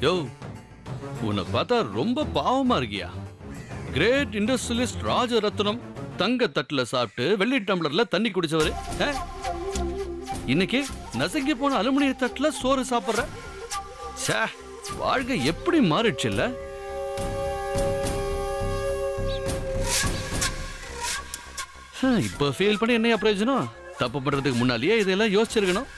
யோ, உன்னை பார்த்தா ரொம்ப பாவமா இருக்கியா? கிரேட் இண்டஸ்ட்ரியலிஸ்ட் ராஜரத்னம் தங்க தட்டுல சாப்பிட்டு வெள்ளி டம்ளர்ல தண்ணி குடிச்சவரு இன்னைக்கு நசுங்கி போன அலுமினிய தட்டுல சோறு சாப்பிடுற. ச்சே, வாழ்க்கை எப்படி மாறிடுச்சு இல்ல? இப்ப ஃபீல் பண்ணி என்ன பிரயோஜனம்? தப்பு பண்றதுக்கு முன்னாலேயே இதெல்லாம் யோசிச்சிருக்கணும்.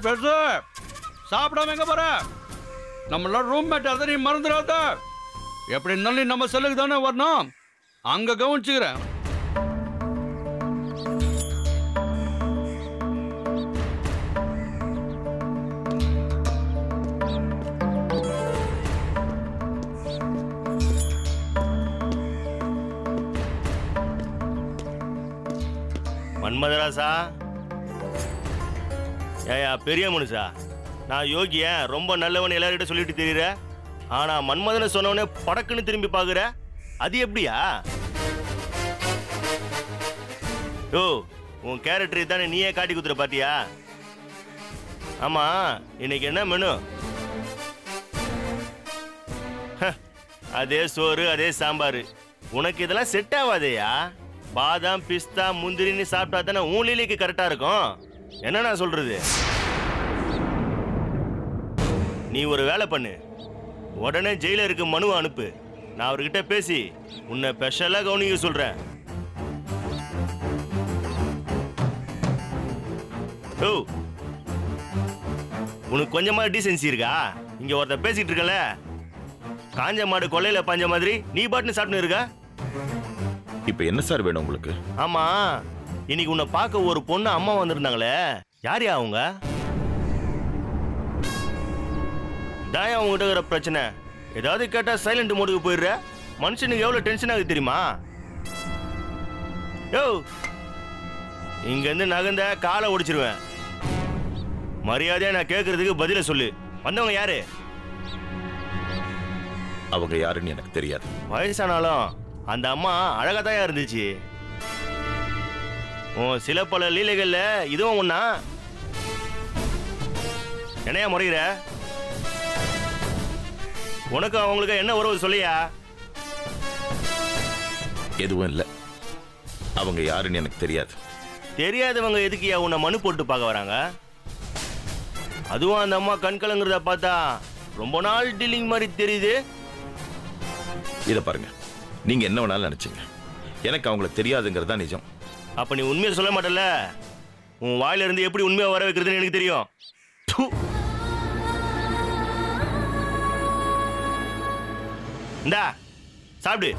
பெருசு சாப்பிடாம எங்க போற? நம்மளோட ரூம் மேட் அதை நீ மறந்துடாத. எப்படி இருந்தாலும் நம்ம செல்லுக்கு தானே வரணும். அங்க கவனிச்சுக்கிறேன். மன்மதராசா, ஏயா பெரிய மனுஷா, நான் யோகிய ரொம்ப நல்லவன் எல்லார்கிட்ட சொல்லிட்டு தெரியுற. ஆனா மன்மதனை சொன்னவனே படக்குன்னு திரும்பி பாக்குற, அது எப்படியா? ஓ, உன் கேரக்டரை தானே நீயே காட்டி குத்துற பாத்தியா? ஆமா, இன்னைக்கு என்ன மெனு? அதே சோறு அதே சாம்பார். உனக்கு இதெல்லாம் செட் ஆகாதேயா. பாதாம் பிஸ்தா முந்திரின்னு சாப்பிட்டா தானே உன் லீலைக்கு கரெக்டா இருக்கும். என்ன நான் சொல்றது? நீ ஒரு வேலை பண்ணு, உடனே ஜெயிலருக்கு மனுவை அனுப்பு. நான் அவர்கிட்ட பேசி உன்னை ஸ்பெஷலா கவனிக்க சொல்றேன். ஓ, உனக்கு கொஞ்சமா டீசென்சி இருக்கா? இங்க ஒருத்த பேசிட்டு இருக்கல, காஞ்ச மாடு கொள்ளையில பாஞ்ச மாதிரி நீ பாட்டுன்னு சாப்பிட்டு இருக்க. இப்ப என்ன சார் வேணும் உங்களுக்கு? ஆமா, இன்னைக்கு உன்னை பார்க்க ஒரு பொண்ணு அம்மா வந்திருந்தாங்களே, யாரையா அவங்க? தாயா உங்ககிட்ட இருக்கிற பிரச்சனை? ஏதாவது கேட்டா சைலண்ட் மோடுக்கு போயிடுற. மனுஷனுக்கு எவ்வளவு டென்ஷன் ஆகுது தெரியுமா? யோ, இங்க இருந்து நகர்ந்த காலை ஒடிச்சிருவேன். மரியாதையா நான் கேட்கறதுக்கு பதில சொல்லு. வந்தவங்க யாரு? அவங்க யாருன்னு எனக்கு தெரியாது. வயசானாலும் அந்த அம்மா அழகாதான் இருந்துச்சு. சில பல லீலைகள்ல இதுவும் ஒண்ணா? என்னையா முறைகிற? உனக்கு அவங்களுக்கு என்ன உறவு சொல்லியா? எதுவும் இல்ல. அவங்க யாருன்னு எனக்கு தெரியாது. தெரியாதவங்க எதுக்குயா உன்னை மனு போட்டு பார்க்க வராங்க? அதுவும் அந்த அம்மா கண் கலங்குறத பார்த்தா ரொம்ப நாள் டீலிங் மாதிரி தெரியுது. இத பாருங்க, நீங்க என்ன வேணாலும் நினைச்சீங்க, எனக்கு அவங்களை தெரியாதுங்கிறது தான் நிஜம். அப்ப நீ உண்மையை சொல்ல மாட்டல? உன் வாயில இருந்து எப்படி உண்மையை வர வைக்கிறதுன்னு எனக்கு தெரியும். இந்தா சாப்பிடு.